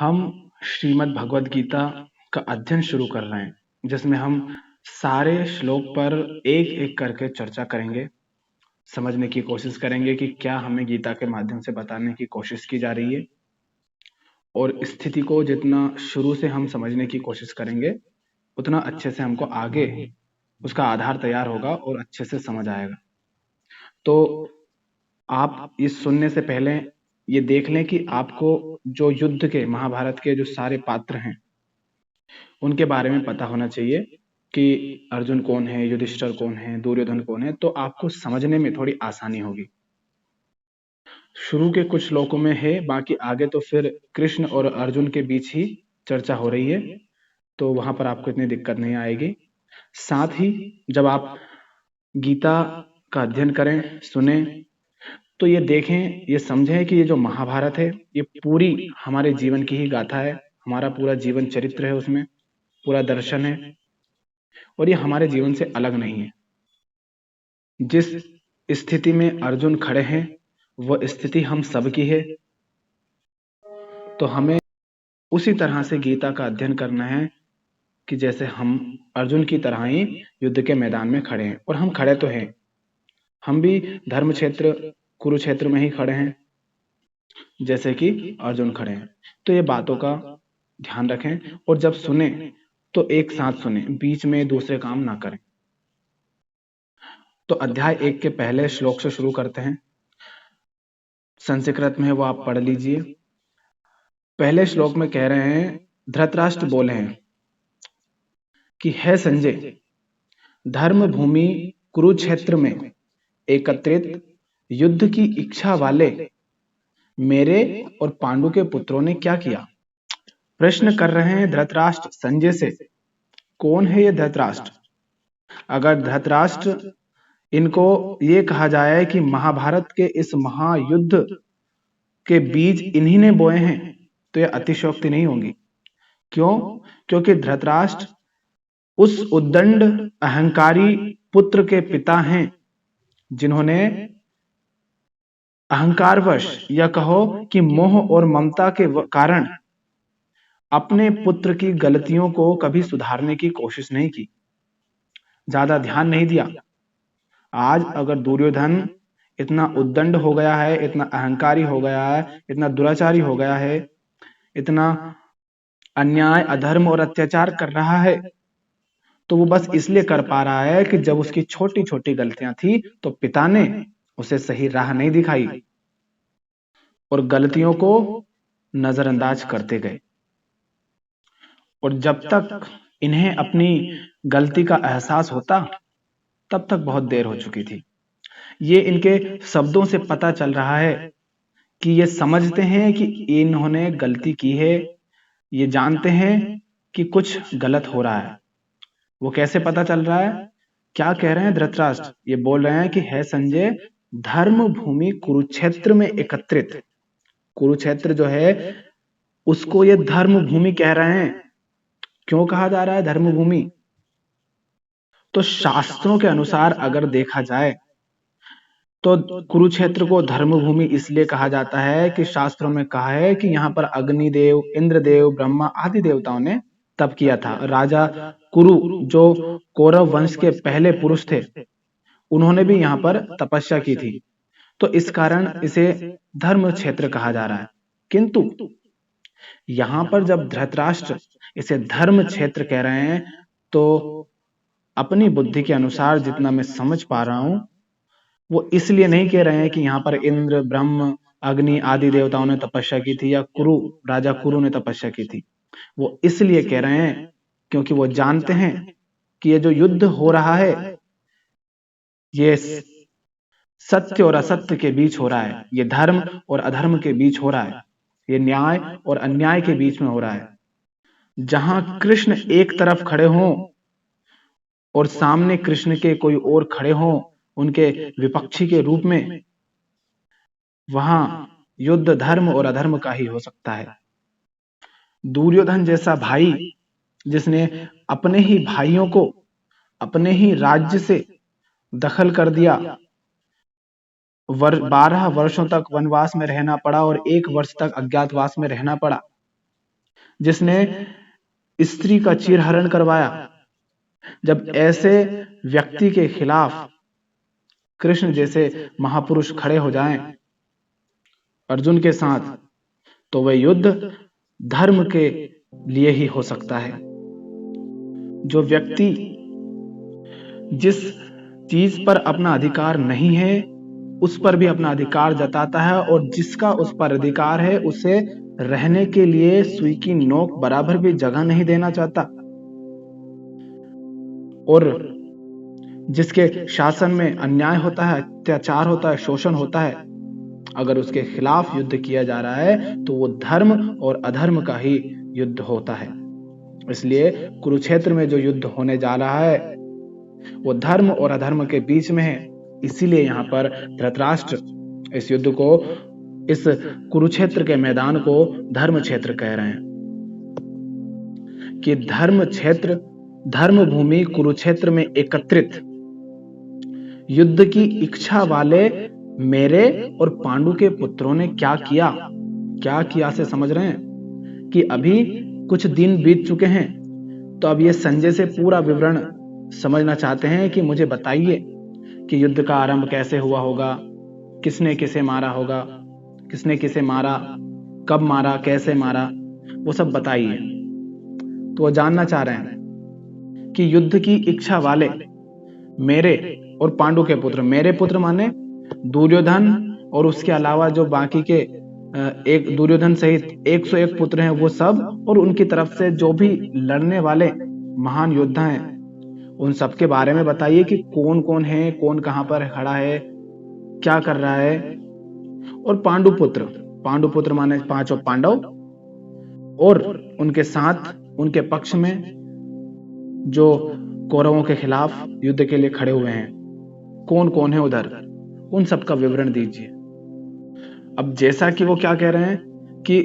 हम श्रीमद् भगवद गीता का अध्ययन शुरू कर रहे हैं, जिसमें हम सारे श्लोक पर एक एक करके चर्चा करेंगे, समझने की कोशिश करेंगे कि क्या हमें गीता के माध्यम से बताने की कोशिश की जा रही है। और स्थिति को जितना शुरू से हम समझने की कोशिश करेंगे, उतना अच्छे से हमको आगे उसका आधार तैयार होगा और अच्छे से समझ आएगा। तो आप इस सुनने से पहले ये देख लें कि आपको जो युद्ध के, महाभारत के जो सारे पात्र हैं, उनके बारे में पता होना चाहिए कि अर्जुन कौन है, युधिष्ठिर कौन है, दुर्योधन कौन है, तो आपको समझने में थोड़ी आसानी होगी। शुरू के कुछ श्लोकों में है, बाकी आगे तो फिर कृष्ण और अर्जुन के बीच ही चर्चा हो रही है, तो वहां पर आपको इतनी दिक्कत नहीं आएगी। साथ ही जब आप गीता का अध्ययन करें, सुने, तो ये देखें, ये समझें कि ये जो महाभारत है, ये पूरी हमारे जीवन की ही गाथा है, हमारा पूरा जीवन चरित्र है, उसमें पूरा दर्शन है, और ये हमारे जीवन से अलग नहीं है। जिस स्थिति में अर्जुन खड़े हैं, वह स्थिति हम सबकी है, तो हमें उसी तरह से गीता का अध्ययन करना है कि जैसे हम अर्जुन की तरह ही युद्ध के मैदान में खड़े हैं। और हम खड़े तो हैं, हम भी धर्म क्षेत्र कुरुक्षेत्र में ही खड़े हैं, जैसे कि अर्जुन खड़े हैं। तो ये बातों का ध्यान रखें, और जब सुने तो एक साथ सुने, बीच में दूसरे काम ना करें। तो अध्याय 1 के पहले श्लोक से शुरू करते हैं। संस्कृत में है, वो आप पढ़ लीजिए। पहले श्लोक में कह रहे हैं, धृतराष्ट्र बोले हैं कि है संजय, धर्म भूमि कुरुक्षेत्र में एकत्रित युद्ध की इच्छा वाले मेरे और पांडु के पुत्रों ने क्या किया। प्रश्न कर रहे हैं धृतराष्ट्र संजय से, कौन है ये धृतराष्ट्र? अगर धृतराष्ट्र, इनको ये कहा जाए कि महाभारत के इस महायुद्ध के बीज इन्हीं ने बोए हैं, तो यह अतिशयोक्ति नहीं होगी। क्यों? क्योंकि धृतराष्ट्र उस उद्दंड अहंकारी पुत्र के पिता हैं, जिन्होंने अहंकारवश, या कहो कि मोह और ममता के कारण अपने पुत्र की गलतियों को कभी सुधारने की कोशिश नहीं की, ज्यादा ध्यान नहीं दिया। आज अगर दुर्योधन इतना उद्दंड हो गया है, इतना अहंकारी हो गया है, इतना दुराचारी हो गया है, इतना अन्याय, अधर्म और अत्याचार कर रहा है, तो वो बस इसलिए कर पा रहा है कि जब उसकी छोटी छोटी गलतियां थी तो पिता ने उसे सही राह नहीं दिखाई और गलतियों को नजरअंदाज करते गए। और जब तक इन्हें अपनी गलती का एहसास होता, तब तक बहुत देर हो चुकी थी। ये इनके शब्दों से पता चल रहा है कि ये समझते हैं कि इन्होंने गलती की है, ये जानते हैं कि कुछ गलत हो रहा है। वो कैसे पता चल रहा है? क्या कह रहे हैं धृतराष्ट्र? ये बोल रहे हैं कि है संजय, धर्म भूमि कुरुक्षेत्र में एकत्रित, कुरुक्षेत्र जो है उसको ये धर्म भूमि कह रहे हैं। क्यों कहा जा रहा है धर्म भूमि? तो शास्त्रों के अनुसार अगर देखा जाए तो कुरुक्षेत्र को धर्म भूमि इसलिए कहा जाता है कि शास्त्रों में कहा है कि यहाँ पर अग्निदेव, इंद्रदेव, ब्रह्मा आदि देवताओं ने तप किया था। राजा कुरु, जो कौरव वंश के पहले पुरुष थे, उन्होंने भी यहाँ पर तपस्या की थी। तो इस कारण इसे धर्म क्षेत्र कहा जा रहा है। किंतु यहाँ पर जब धृतराष्ट्र इसे धर्म क्षेत्र कह रहे हैं, तो अपनी बुद्धि के अनुसार जितना मैं समझ पा रहा हूं, वो इसलिए नहीं कह रहे हैं कि यहाँ पर इंद्र, ब्रह्म, अग्नि आदि देवताओं ने तपस्या की थी या राजा कुरु ने तपस्या की थी। वो इसलिए कह रहे हैं क्योंकि वो जानते हैं कि ये जो युद्ध हो रहा है, ये सत्य और असत्य के बीच हो रहा है, ये धर्म और अधर्म के बीच हो रहा है, ये न्याय और अन्याय के बीच में हो रहा है। जहां कृष्ण एक तरफ खड़े हों और सामने कृष्ण के कोई और खड़े हों उनके विपक्षी के रूप में, वहां युद्ध धर्म और अधर्म का ही हो सकता है। दुर्योधन जैसा भाई, जिसने अपने ही भाइयों को अपने ही राज्य से दखल कर दिया, 12 वर्षों तक वनवास में रहना पड़ा और 1 वर्ष तक अज्ञातवास में रहना पड़ा, जिसने स्त्री का चीरहरण करवाया। जब ऐसे व्यक्ति के खिलाफ कृष्ण जैसे महापुरुष खड़े हो जाएं अर्जुन के साथ, तो वह युद्ध धर्म के लिए ही हो सकता है। जो व्यक्ति जिस चीज पर अपना अधिकार नहीं है उस पर भी अपना अधिकार जताता है, और जिसका उस पर अधिकार है उसे रहने के लिए सुई की नोक बराबर भी जगह नहीं देना चाहता, और जिसके शासन में अन्याय होता है, अत्याचार होता है, शोषण होता है, अगर उसके खिलाफ युद्ध किया जा रहा है तो वो धर्म और अधर्म का ही युद्ध होता है। इसलिए कुरुक्षेत्र में जो युद्ध होने जा रहा है वो धर्म और अधर्म के बीच में है। इसीलिए यहाँ पर धृतराष्ट्र इस युद्ध को, इस कुरुक्षेत्र के मैदान को धर्म क्षेत्र कह रहे हैं कि धर्म क्षेत्र, धर्म भूमि कुरुक्षेत्र में एकत्रित युद्ध की इच्छा वाले मेरे और पांडु के पुत्रों ने क्या किया से समझ रहे हैं कि अभी कुछ दिन बीत चुके हैं, तो अब ये संजय से पूरा विवरण समझना चाहते हैं कि मुझे बताइए कि युद्ध का आरंभ कैसे हुआ होगा, किसने किसे मारा होगा, किसने किसे मारा, कब मारा, कैसे मारा, वो सब बताइए। तो वो जानना चाह रहे हैं कि युद्ध की इच्छा वाले मेरे और पांडु के पुत्र, मेरे पुत्र माने दुर्योधन और उसके अलावा जो बाकी के एक दुर्योधन सहित 101 पुत्र हैं वो सब, और उनकी तरफ से जो भी लड़ने वाले महान योद्धा हैं उन सब के बारे में बताइए कि कौन कौन है, कौन कहां पर खड़ा है, क्या कर रहा है। और पांडु पुत्र माने 5 पांडव, और उनके साथ उनके पक्ष में जो कौरवों के खिलाफ युद्ध के लिए खड़े हुए हैं, कौन कौन है उधर, उन सब का विवरण दीजिए। अब जैसा कि वो क्या कह रहे हैं कि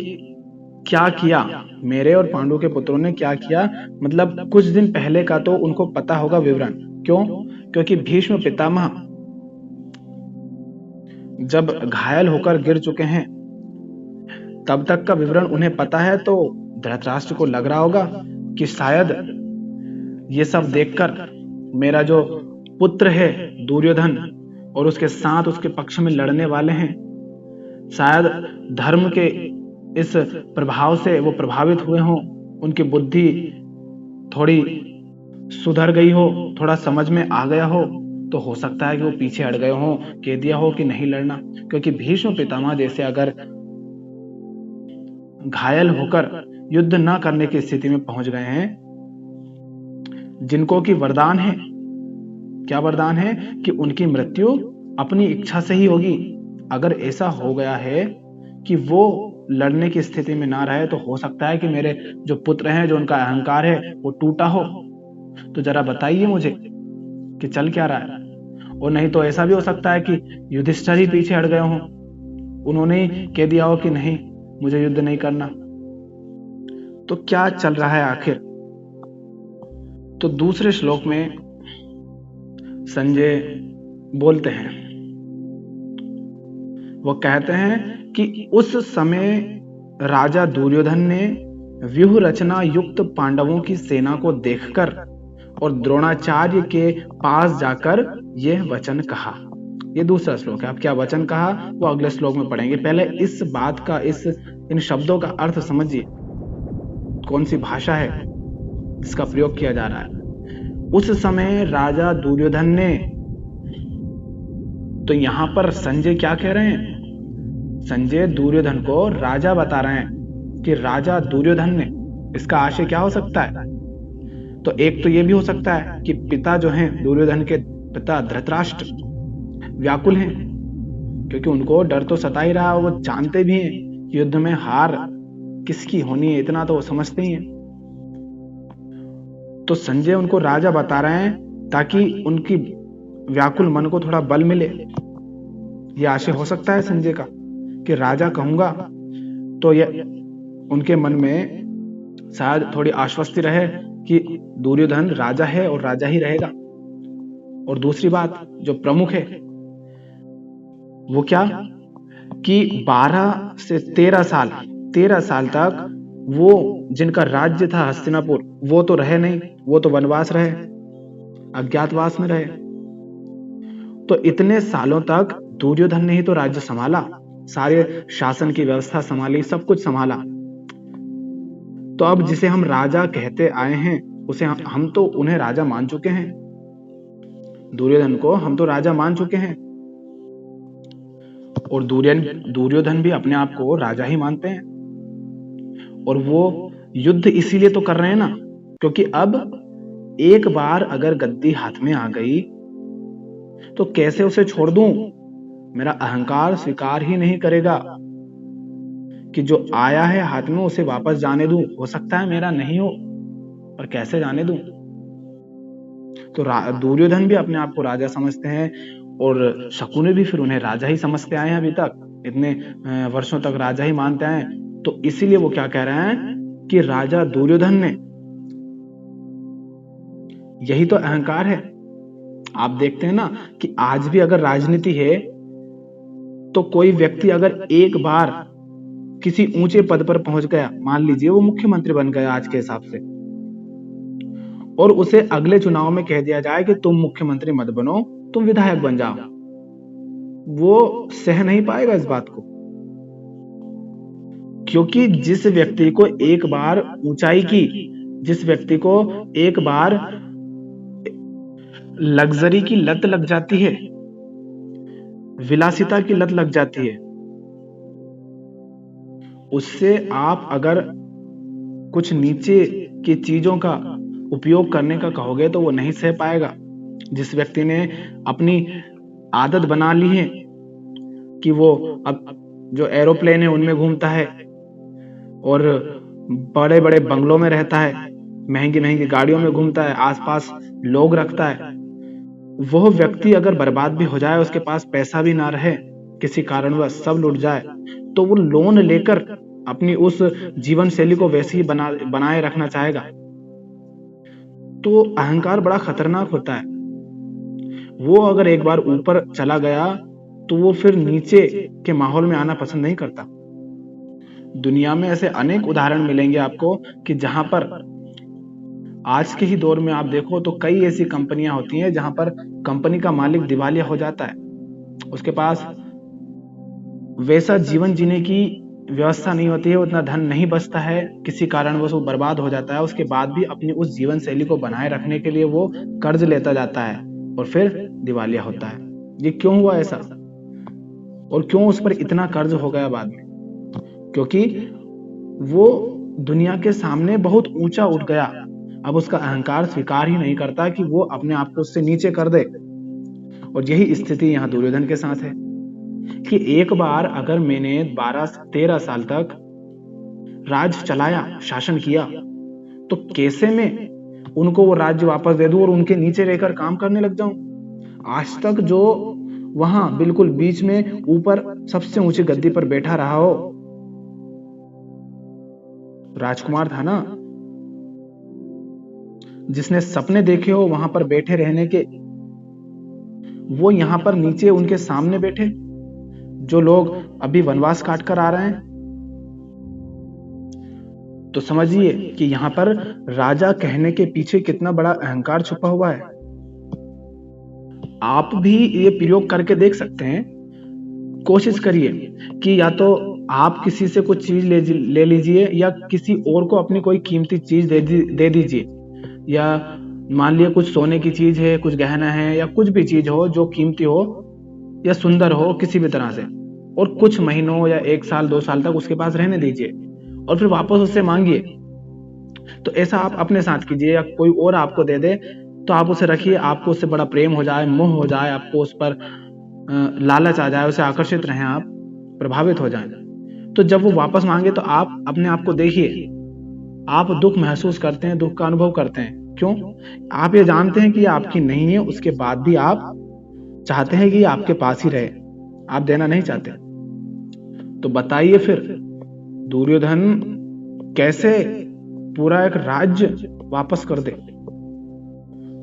क्या किया, मेरे और पांडु के पुत्रों ने क्या किया, मतलब कुछ दिन पहले का तो उनको पता होगा विवरण। क्यों? क्योंकि भीष्म पितामह जब घायल होकर गिर चुके हैं तब तक का विवरण उन्हें पता है, तो धृतराष्ट्र को लग रहा होगा कि शायद ये सब देखकर मेरा जो पुत्र है दुर्योधन और उसके साथ उसके पक्ष में लड़ने वाले हैं, शायद धर्म के इस प्रभाव से वो प्रभावित हुए हों, उनकी बुद्धि थोड़ी सुधर गई हो, थोड़ा समझ में आ गया हो, तो हो सकता है कि वो पीछे हट गए हों, कह दिया हो कि नहीं लड़ना। क्योंकि भीष्म पितामह जैसे अगर घायल होकर युद्ध ना करने की स्थिति में पहुंच गए हैं, जिनको की वरदान है, क्या वरदान है कि उनकी मृत्यु अपनी इच्छा से ही होगी। अगर ऐसा हो गया है कि वो लड़ने की स्थिति में ना रहे, तो हो सकता है कि मेरे जो पुत्र हैं, जो उनका अहंकार है वो टूटा हो। तो जरा बताइए मुझे कि चल क्या रहा है। और नहीं तो ऐसा भी हो सकता है कि युधिष्ठिर ही पीछे हट गए हों, उन्होंने ही कह दिया हो कि नहीं, मुझे युद्ध नहीं करना। तो क्या चल रहा है आखिर। तो दूसरे श्लोक में संजय बोलते हैं, वो कहते हैं कि उस समय राजा दुर्योधन ने व्यूह रचना युक्त पांडवों की सेना को देखकर और द्रोणाचार्य के पास जाकर यह वचन कहा। ये दूसरा श्लोक है। अब क्या वचन कहा वो अगले श्लोक में पढ़ेंगे। पहले इस बात का, इन शब्दों का अर्थ समझिए, कौन सी भाषा है जिसका प्रयोग किया जा रहा है। उस समय राजा दुर्योधन ने, तो यहां पर संजय क्या कह रहे हैं, संजय दुर्योधन को राजा बता रहे हैं कि राजा दुर्योधन ने। इसका आशय क्या हो सकता है? तो एक तो ये भी हो सकता है कि पिता जो हैं, दुर्योधन के पिता धृतराष्ट्र व्याकुल हैं, क्योंकि उनको डर तो सता ही रहा है। वो जानते भी हैं कि युद्ध में हार किसकी होनी है, इतना तो वो समझते ही हैं। तो संजय उनको राजा बता रहे हैं ताकि उनकी व्याकुल मन को थोड़ा बल मिले। यह आशय हो सकता है संजय का कि राजा कहूंगा तो ये उनके मन में शायद थोड़ी आश्वस्ति रहे कि दुर्योधन राजा है और राजा ही रहेगा। और दूसरी बात जो प्रमुख है वो क्या कि 12 से 13 साल तक वो जिनका राज्य था हस्तिनापुर, वो तो रहे नहीं, वो तो वनवास रहे, अज्ञातवास में रहे। तो इतने सालों तक दुर्योधन ने ही तो राज्य संभाला, सारे शासन की व्यवस्था संभाली, सब कुछ संभाला। तो अब जिसे हम राजा कहते आए हैं, उसे हम तो उन्हें राजा मान चुके हैं। दुर्योधन को हम तो राजा मान चुके हैं, और दुर्योधन भी अपने आप को राजा ही मानते हैं। और वो युद्ध इसीलिए तो कर रहे हैं ना, क्योंकि अब एक बार अगर गद्दी हाथ में आ गई तो कैसे उसे छोड़ दूं। मेरा अहंकार स्वीकार ही नहीं करेगा कि जो आया है हाथ में उसे वापस जाने दूं। हो सकता है मेरा नहीं हो, पर कैसे जाने दूं। तो दुर्योधन भी अपने आप को राजा समझते हैं, और शकुनी भी फिर उन्हें राजा ही समझते आए हैं अभी तक, इतने वर्षों तक राजा ही मानते आए। तो इसीलिए वो क्या कह रहे हैं कि राजा दुर्योधन ने, यही तो अहंकार है। आप देखते हैं ना कि आज भी अगर राजनीति है तो कोई व्यक्ति अगर एक बार किसी ऊंचे पद पर पहुंच गया, मान लीजिए वो मुख्यमंत्री बन गया आज के हिसाब से, और उसे अगले चुनाव में कह दिया जाए कि तुम मुख्यमंत्री मत बनो, तुम विधायक बन जाओ, वो सह नहीं पाएगा इस बात को। क्योंकि जिस व्यक्ति को एक बार ऊंचाई की, जिस व्यक्ति को एक बार लग्जरी की लत लग जाती है, विलासिता की लत लग जाती है, उससे आप अगर कुछ नीचे की चीजों का उपयोग करने का कहोगे तो वो नहीं सह पाएगा। जिस व्यक्ति ने अपनी आदत बना ली है कि वो अब जो एरोप्लेन है उनमें घूमता है और बड़े बड़े बंगलों में रहता है, महंगी महंगी गाड़ियों में घूमता है, आसपास लोग रखता है, वह व्यक्ति अगर बर्बाद भी हो जाए, उसके पास पैसा भी ना रहे, किसी कारणवश सब लुट जाए, तो वो लोन लेकर अपनी उस जीवन शैली को वैसे ही बनाए रखना चाहेगा। तो अहंकार बड़ा खतरनाक होता है। वो अगर एक बार ऊपर चला गया तो वो फिर नीचे के माहौल में आना पसंद नहीं करता। दुनिया में ऐसे अनेक उदाहरण मिलेंगे आपको कि जहां पर आज के ही दौर में आप देखो तो कई ऐसी कंपनियां होती हैं जहां पर कंपनी का मालिक दिवालिया हो जाता है, उसके पास वैसा जीवन जीने की व्यवस्था नहीं होती है, उतना धन नहीं बचता है, किसी कारणवश वो बर्बाद हो जाता है। उसके बाद भी अपनी उस जीवन शैली को बनाए रखने के लिए वो कर्ज लेता जाता है और फिर दिवालिया होता है। ये क्यों हुआ ऐसा, और क्यों उस पर इतना कर्ज हो गया बाद में? क्योंकि वो दुनिया के सामने बहुत ऊंचा उठ गया। अब उसका अहंकार स्वीकार ही नहीं करता कि वो अपने आप को उससे नीचे कर दे। और यही स्थिति यहाँ दुर्योधन के साथ है कि एक बार अगर मैंने 12-13 साल तक राज चलाया, शासन किया, तो कैसे मैं उनको वो राज्य वापस दे दूं और उनके नीचे रहकर काम करने लग जाऊं? आज तक जो वहां बिल्कुल बीच में ऊपर सबसे ऊंची गद्दी पर बैठा रहा हो, राजकुमार था ना, जिसने सपने देखे हो वहां पर बैठे रहने के, वो यहां पर नीचे उनके सामने बैठे, जो लोग अभी वनवास काट कर आ रहे हैं। तो समझिए कि यहां पर राजा कहने के पीछे कितना बड़ा अहंकार छुपा हुआ है। आप भी ये प्रयोग करके देख सकते हैं। कोशिश करिए कि या तो आप किसी से कुछ चीज ले लीजिए, या किसी और को अपनी कोई कीमती चीज दे दीजिए, या मान लिया कुछ सोने की चीज है, कुछ गहना है, या कुछ भी चीज हो जो कीमती हो या सुंदर हो किसी भी तरह से, और कुछ महीनों या 1 साल 2 साल तक उसके पास रहने दीजिए और फिर वापस उससे मांगिए। तो ऐसा आप अपने साथ कीजिए, या कोई और आपको दे दे तो आप उसे रखिए, आपको उससे बड़ा प्रेम हो जाए, मोह हो जाए, आपको उस पर लालच आ जाए, उसे आकर्षित रहें, आप प्रभावित हो जाएं। तो जब वो वापस मांगे तो आप अपने आप को देखिए, आप दुख महसूस करते हैं, दुख का अनुभव करते हैं। क्यों? आप ये जानते हैं कि ये आपकी नहीं है, उसके बाद भी आप चाहते हैं कि ये आपके पास ही रहे, आप देना नहीं चाहते। तो बताइए फिर दुर्योधन कैसे पूरा एक राज्य वापस कर दे?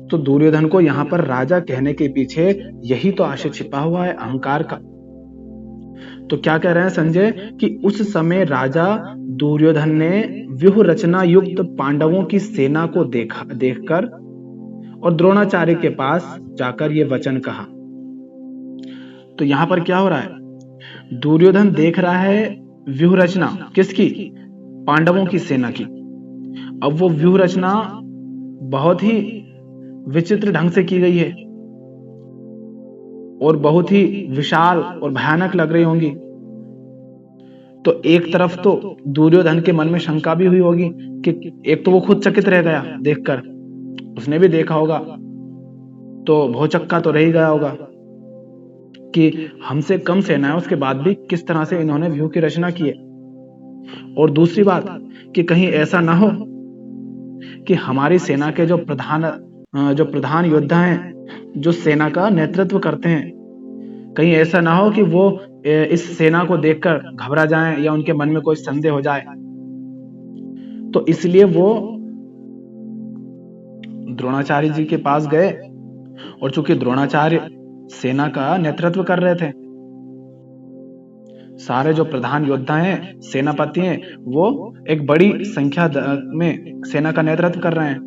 तो दुर्योधन को यहां पर राजा कहने के पीछे यही तो आशय छिपा हुआ है, अहंकार का। तो क्या कह रहे हैं संजय कि उस समय राजा दुर्योधन ने व्यूह रचना युक्त पांडवों की सेना को देखकर और द्रोणाचार्य के पास जाकर ये वचन कहा। तो यहां पर क्या हो रहा है, दुर्योधन देख रहा है व्यूह रचना किसकी, पांडवों की सेना की। अब वो व्यूह रचना बहुत ही विचित्र ढंग से की गई है और बहुत ही विशाल और भयानक लग रही होंगी। तो एक तरफ तो दुर्योधन के मन में शंका भी हुई होगी कि एक तो वो खुद चकित रह गया देखकर, उसने भी देखा होगा तो भौचक्का तो रह ही गया होगा कि हमसे कम सेना है उसके बाद भी किस तरह से इन्होंने व्यूह की रचना की है। और दूसरी बात कि कहीं ऐसा ना हो कि हमारी सेना के जो प्रधान योद्धा हैं, जो सेना का नेतृत्व करते हैं, कहीं ऐसा ना हो कि वो इस सेना को देखकर घबरा जाएं या उनके मन में कोई संदेह हो जाए। तो इसलिए वो द्रोणाचार्य जी के पास गए और चूंकि द्रोणाचार्य सेना का नेतृत्व कर रहे थे, सारे जो प्रधान योद्धा हैं, सेनापति हैं, वो एक बड़ी संख्या में सेना का नेतृत्व कर रहे हैं,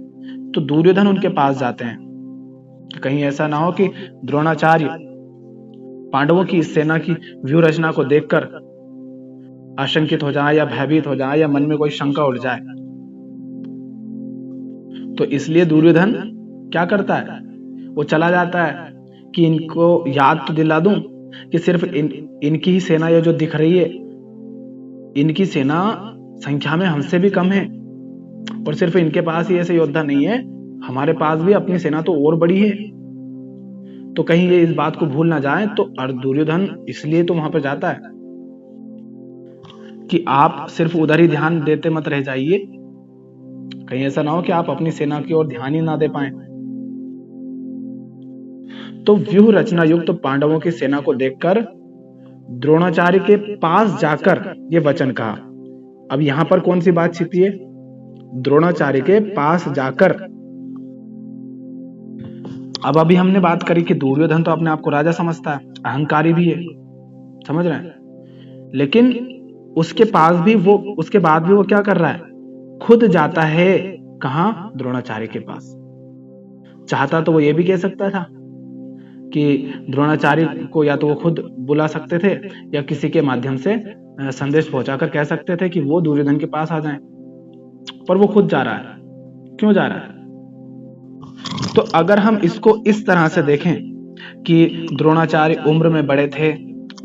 तो दुर्योधन उनके पास जाते हैं। कहीं ऐसा ना हो कि द्रोणाचार्य पांडवों की इस सेना की व्यूह रचना को देखकर आशंकित हो जाए या भयभीत हो जाए या मन में कोई शंका उठ जाए। तो इसलिए दुर्योधन क्या करता है, वो चला जाता है कि इनको याद तो दिला दूं कि सिर्फ इनकी ही सेना ये जो दिख रही है, इनकी सेना संख्या में हमसे भी कम है और सिर्फ इनके पास ही ऐसे योद्धा नहीं है, हमारे पास भी अपनी सेना तो और बड़ी है। तो कहीं ये इस बात को भूल ना जाए। तो दुर्योधन इसलिए तो वहां पर जाता है कि आप सिर्फ उधर ही ध्यान देते मत रह जाइए, कहीं ऐसा ना हो कि आप अपनी सेना की ओर ध्यान ही ना दे पाए। तो व्यूह रचना युक्त पांडवों की सेना को देखकर द्रोणाचार्य के पास जाकर ये वचन कहा। अब यहां पर कौन सी बात छिपी है, द्रोणाचार्य के पास जाकर। अब अभी हमने बात करी कि दुर्योधन तो अपने आप को राजा समझता है, अहंकारी भी है, समझ रहे हैं, लेकिन उसके बाद भी वो क्या कर रहा है, खुद जाता है कहां, द्रोणाचार्य के पास। चाहता तो वो ये भी कह सकता था कि द्रोणाचार्य को या तो वो खुद बुला सकते थे या किसी के माध्यम से संदेश पहुंचाकर कह सकते थे कि वो दुर्योधन के पास आ जाएं, पर वो खुद जा रहा है। क्यों जा रहा है? तो अगर हम इसको इस तरह से देखें कि द्रोणाचार्य उम्र में बड़े थे,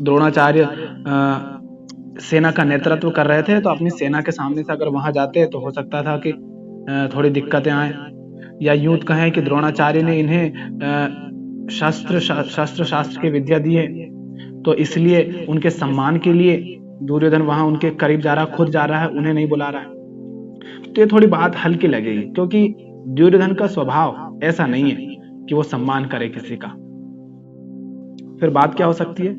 द्रोणाचार्य सेना का नेतृत्व कर रहे थे, तो अपनी सेना के सामने से अगर वहां जाते तो हो सकता था कि थोड़ी दिक्कतें आए, या यूं कहें कि द्रोणाचार्य ने इन्हें शास्त्र की विद्या दी है, तो इसलिए उनके सम्मान के लिए दुर्योधन वहां उनके करीब जा रहा, खुद जा रहा है, उन्हें नहीं बुला रहा है। तो ये थोड़ी बात हल्की लगेगी, क्योंकि दुर्योधन का स्वभाव ऐसा नहीं है कि वो सम्मान करे किसी का। फिर बात क्या हो सकती है,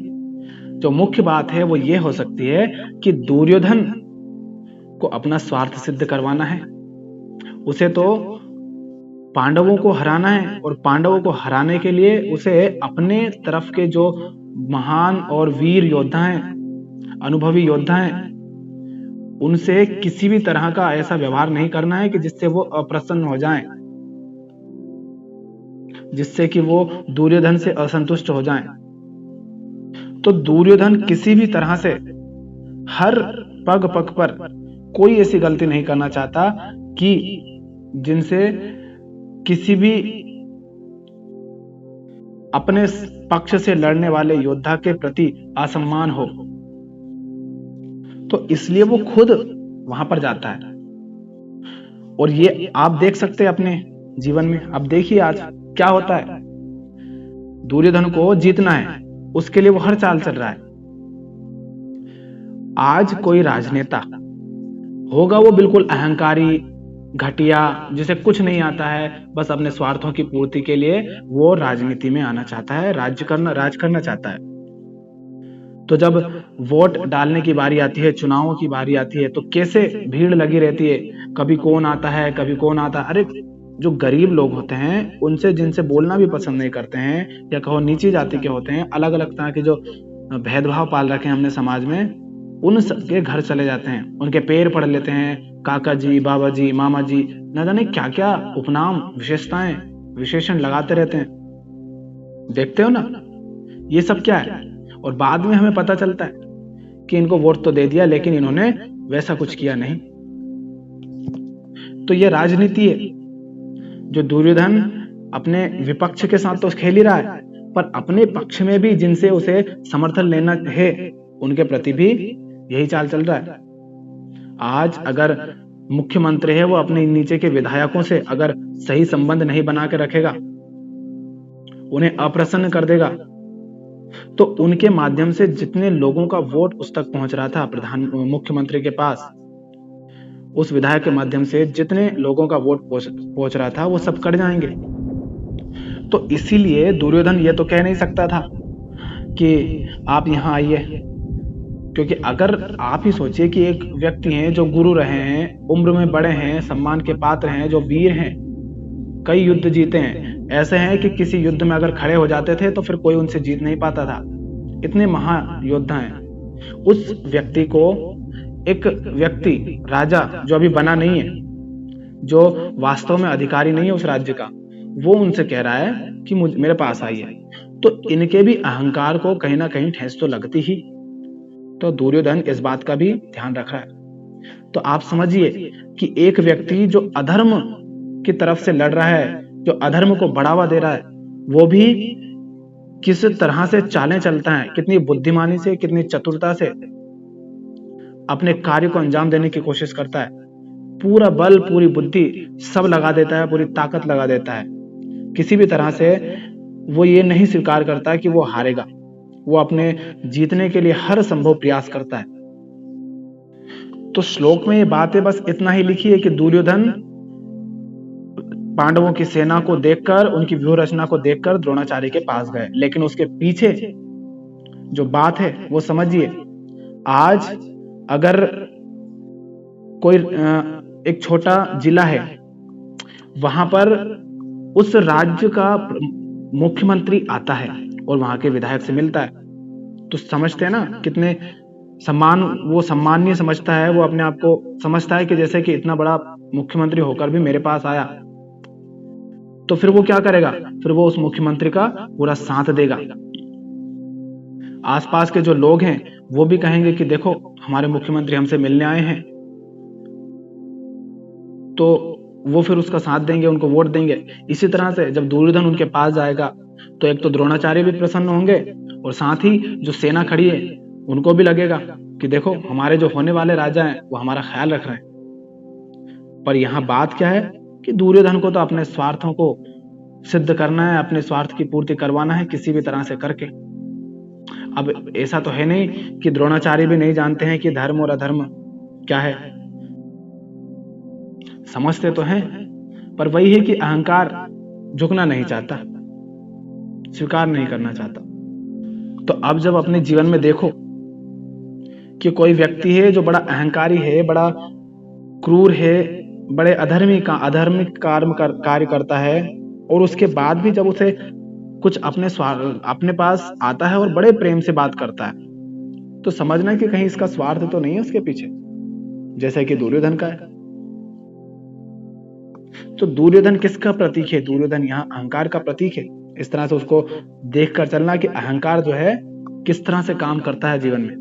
जो मुख्य बात है वो ये हो सकती है कि दुर्योधन को अपना स्वार्थ सिद्ध करवाना है, उसे तो पांडवों को हराना है, और पांडवों को हराने के लिए उसे अपने तरफ के जो महान और वीर योद्धा हैं, अनुभवी योद्धा हैं, उनसे किसी भी तरह का ऐसा व्यवहार नहीं करना है कि जिससे वो अप्रसन्न हो जाएं, जिससे कि वो दुर्योधन से असंतुष्ट हो जाएं। तो दुर्योधन किसी भी तरह से हर पग पग पर कोई ऐसी गलती नहीं करना चाहता कि जिनसे किसी भी अपने पक्ष से लड़ने वाले योद्धा के प्रति असम्मान हो। तो इसलिए वो खुद वहां पर जाता है, और ये आप देख सकते हैं अपने जीवन में। अब देखिए आज क्या होता है, दुर्योधन को जीतना है, उसके लिए वो हर चाल चल रहा है। आज कोई राजनेता होगा, वो बिल्कुल अहंकारी, घटिया, जिसे कुछ नहीं आता है, बस अपने स्वार्थों की पूर्ति के लिए वो राजनीति में आना चाहता है, राज करना चाहता है। तो जब वोट डालने की बारी आती है, चुनावों की बारी आती है, तो कैसे भीड़ लगी रहती है, कभी कौन आता है, कभी कौन आता है। अरे जो गरीब लोग होते हैं, उनसे जिनसे बोलना भी पसंद नहीं करते हैं, या कहो नीची जाति के होते हैं, अलग अलग तरह के जो भेदभाव पाल रखे हैं हमने समाज में, उन सबके घर चले जाते हैं, उनके पैर पड़ लेते हैं, काका जी, बाबा जी, मामा जी, न जाने क्या क्या उपनाम, विशेषताएं, विशेषण लगाते रहते हैं। देखते हो ना, ये सब क्या है। और बाद में हमें पता चलता है कि इनको वोट तो दे दिया लेकिन इन्होंने वैसा कुछ किया नहीं। तो ये राजनीति है। जो दुर्योधन अपने विपक्ष के साथ तो खेल ही रहा है, पर अपने पक्ष में भी जिनसे उसे समर्थन लेना है उनके प्रति भी यही चाल चल रहा है। आज अगर मुख्यमंत्री है वो अपने नीचे के विधायकों से अगर सही संबंध नहीं बना के रखेगा, उन्हें अप्रसन्न कर देगा, तो उनके माध्यम से जितने लोगों का वोट उस तक पहुंच रहा था मुख्यमंत्री के पास, उस विधायक के माध्यम से जितने लोगों का वोट पहुंच रहा था वो सब कट जाएंगे। तो इसीलिए दुर्योधन ये तो कह नहीं सकता था कि आप यहां आइए, क्योंकि अगर आप ही सोचिए कि एक व्यक्ति हैं जो गुरु रहे हैं, उम्र में बड़े हैं, सम्मान के पात्र हैं, जो वीर हैं, कई युद्ध जीते हैं, ऐसे हैं कि किसी युद्ध में अगर खड़े हो जाते थे तो फिर कोई उनसे जीत नहीं पाता था, इतने महायोद्धा हैं। उस व्यक्ति को एक व्यक्ति, राजा जो अभी बना नहीं है, जो वास्तव में अधिकारी नहीं है उस राज्य का, वो उनसे कह रहा है कि मेरे पास आइए, तो इनके भी अहंकार को कहीं ना कहीं ठेस तो लगती ही। तो दुर्योधन इस बात का भी ध्यान रख रहा है। तो आप समझिए कि एक व्यक्ति जो अधर्म की तरफ से लड़ रहा है, जो अधर्म को बढ़ावा दे रहा है, वो भी किस तरह से चालें चलता है, कितनी बुद्धिमानी से, कितनी चतुरता से अपने कार्य को अंजाम देने की कोशिश करता है। पूरा बल, पूरी बुद्धि सब लगा देता है, पूरी ताकत लगा देता है। किसी भी तरह से वो ये नहीं स्वीकार करता कि वो हारेगा, वो अपने जीतने के लिए हर संभव प्रयास करता है। तो श्लोक में ये बातें बस इतना ही लिखी है कि दुर्योधन पांडवों की सेना को देखकर, उनकी व्यूह रचना को देखकर द्रोणाचार्य के पास गए, लेकिन उसके पीछे जो बात है वो समझिए। आज अगर कोई एक छोटा जिला है, वहां पर उस राज्य का मुख्यमंत्री आता है और वहां के विधायक से मिलता है, तो समझते हैं ना कितने वो सम्मानीय समझता है, वो अपने आप को समझता है कि जैसे कि इतना बड़ा मुख्यमंत्री होकर भी मेरे पास आया। तो फिर वो क्या करेगा, फिर वो उस मुख्यमंत्री का पूरा साथ देगा। आसपास के जो लोग हैं वो भी कहेंगे कि देखो हमारे मुख्यमंत्री हमसे मिलने आए हैं, तो वो फिर उसका साथ देंगे, उनको वोट देंगे। इसी तरह से जब दुर्योधन उनके पास जाएगा तो एक तो द्रोणाचार्य भी प्रसन्न होंगे और साथ ही जो सेना खड़ी है उनको भी लगेगा कि देखो हमारे जो होने वाले राजा हैं वो हमारा ख्याल रख रहे हैं। पर यहाँ बात क्या है कि दुर्योधन को तो अपने स्वार्थों को सिद्ध करना है, अपने स्वार्थ की पूर्ति करवाना है किसी भी तरह से करके। अब ऐसा तो है नहीं कि द्रोणाचार्य भी नहीं जानते हैं कि धर्म और अधर्म क्या है, समझते तो हैं, पर वही है कि अहंकार झुकना नहीं चाहता, स्वीकार नहीं करना चाहता। तो अब जब अपने जीवन में देखो कि कोई व्यक्ति है जो बड़ा अहंकारी है, बड़ा क्रूर है, बड़े अधर्मिक कार्य करता है, और उसके बाद भी जब उसे कुछ अपने पास आता है और बड़े प्रेम से बात करता है, तो समझना कि कहीं इसका स्वार्थ तो नहीं है उसके पीछे, जैसे कि दुर्योधन का है। तो दुर्योधन किसका प्रतीक है? दुर्योधन यहाँ अहंकार का प्रतीक है। इस तरह से उसको देखकर चलना कि अहंकार जो है किस तरह से काम करता है जीवन में।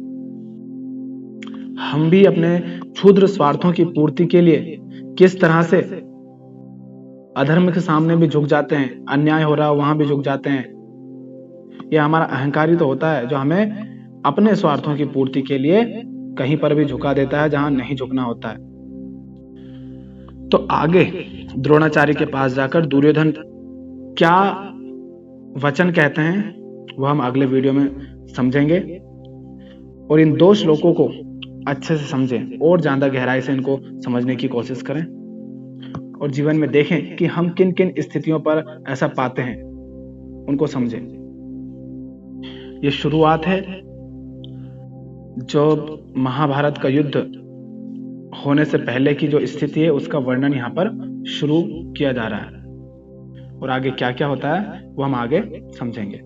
हम भी अपने क्षुद्र स्वार्थों की पूर्ति के लिए किस तरह से अधर्म के सामने भी झुक जाते हैं, अन्याय हो रहा है वहां भी झुक जाते हैं। यह हमारा अहंकारी तो होता है जो हमें अपने स्वार्थों की पूर्ति के लिए कहीं पर भी झुका देता है जहां नहीं झुकना होता है। तो आगे द्रोणाचार्य के पास जाकर दुर्योधन क्या वचन कहते हैं वो हम अगले वीडियो में समझेंगे, और इन 2 श्लोकों को अच्छे से समझें और ज्यादा गहराई से इनको समझने की कोशिश करें, और जीवन में देखें कि हम किन किन स्थितियों पर ऐसा पाते हैं, उनको समझें। ये शुरुआत है जो महाभारत का युद्ध होने से पहले की जो स्थिति है उसका वर्णन यहाँ पर शुरू किया जा रहा है, और आगे क्या क्या होता है वो हम आगे समझेंगे।